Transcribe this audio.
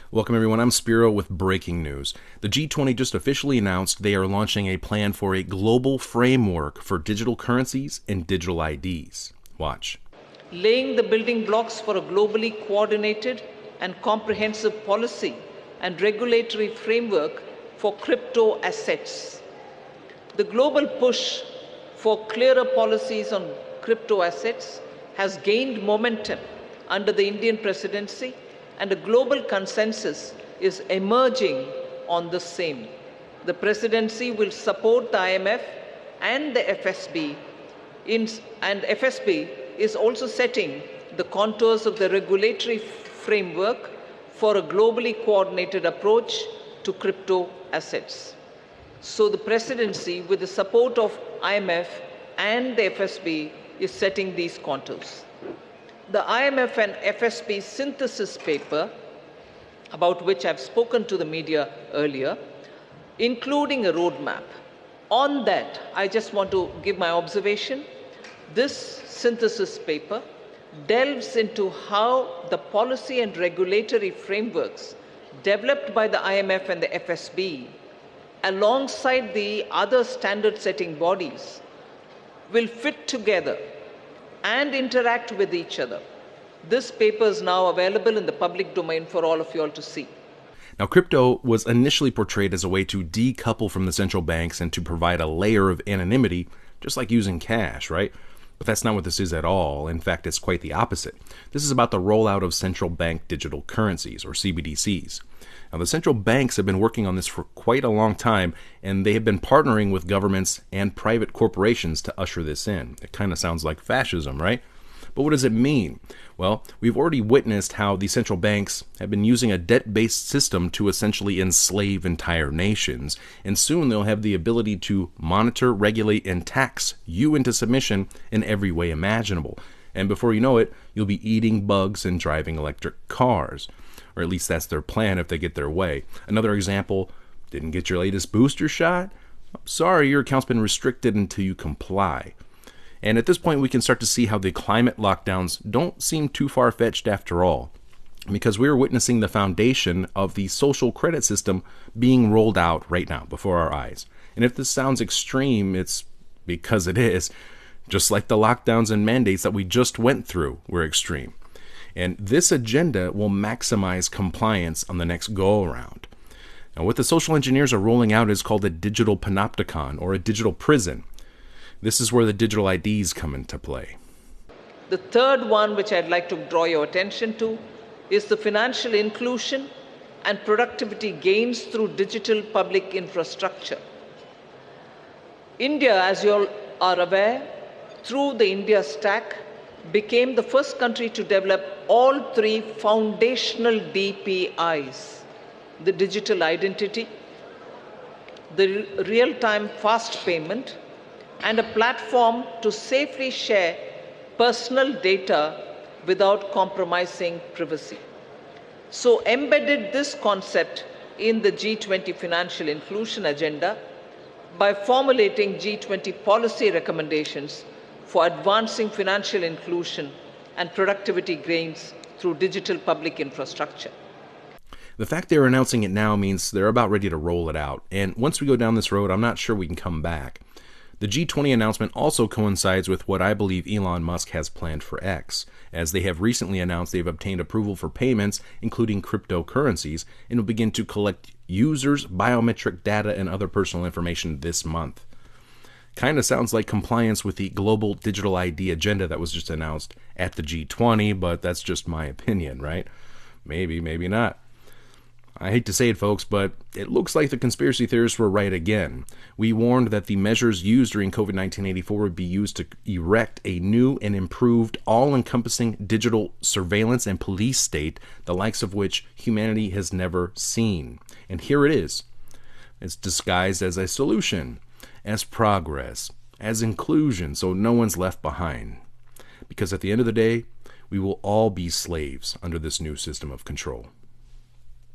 Welcome everyone, I'm Spiro with breaking news. The G20 just officially announced they are launching a plan for a global framework for digital currencies and digital IDs. Watch. Laying the building blocks for a globally coordinated and comprehensive policy and regulatory framework for crypto assets. The global push for clearer policies on crypto assets has gained momentum under the Indian presidency, and a global consensus is emerging on the same. The presidency will support the IMF and the FSB, and FSB is also setting the contours of the regulatory framework for a globally coordinated approach to crypto assets. So the presidency, with the support of IMF and the FSB, is setting these contours. The IMF and FSB synthesis paper, about which I've spoken to the media earlier, including a roadmap. On that, I just want to give my observation. This synthesis paper delves into how the policy and regulatory frameworks developed by the IMF and the FSB, alongside the other standard-setting bodies, will fit together and interact with each other. This paper is now available in the public domain for all of you all to see. Now, crypto was initially portrayed as a way to decouple from the central banks and to provide a layer of anonymity, just like using cash, right? But that's not what this is at all. In fact, it's quite the opposite. This is about the rollout of central bank digital currencies, or CBDCs. Now, the central banks have been working on this for quite a long time, and they have been partnering with governments and private corporations to usher this in. It kind of sounds like fascism, right? But what does it mean? Well, we've already witnessed how the central banks have been using a debt-based system to essentially enslave entire nations, and soon they'll have the ability to monitor, regulate, and tax you into submission in every way imaginable. And before you know it, you'll be eating bugs and driving electric cars. Or at least that's their plan if they get their way. Another example, didn't get your latest booster shot? Sorry, your account's been restricted until you comply. And at this point, we can start to see how the climate lockdowns don't seem too far-fetched after all, because we're witnessing the foundation of the social credit system being rolled out right now before our eyes. And if this sounds extreme, it's because it is. Just like the lockdowns and mandates that we just went through were extreme. And this agenda will maximize compliance on the next go-around. Now, what the social engineers are rolling out is called a digital panopticon, or a digital prison. This is where the digital IDs come into play. The third one, which I'd like to draw your attention to, is the financial inclusion and productivity gains through digital public infrastructure. India, as you all are aware, through the India Stack, became the first country to develop all three foundational DPIs: the digital identity, the real-time fast payment, and a platform to safely share personal data without compromising privacy. So embedded this concept in the G20 financial inclusion agenda by formulating G20 policy recommendations for advancing financial inclusion and productivity gains through digital public infrastructure. The fact they're announcing it now means they're about ready to roll it out. And once we go down this road, I'm not sure we can come back. The G20 announcement also coincides with what I believe Elon Musk has planned for X, as they have recently announced they've obtained approval for payments, including cryptocurrencies, and will begin to collect users' biometric data and other personal information this month. Kind of sounds like compliance with the global digital ID agenda that was just announced at the G20, but that's just my opinion, right? Maybe, maybe not. I hate to say it, folks, but it looks like the conspiracy theorists were right again. We warned that the measures used during COVID-19 84 would be used to erect a new and improved, all-encompassing digital surveillance and police state, the likes of which humanity has never seen. And here it is. It's disguised as a solution, as progress, as inclusion, so no one's left behind. Because at the end of the day, we will all be slaves under this new system of control.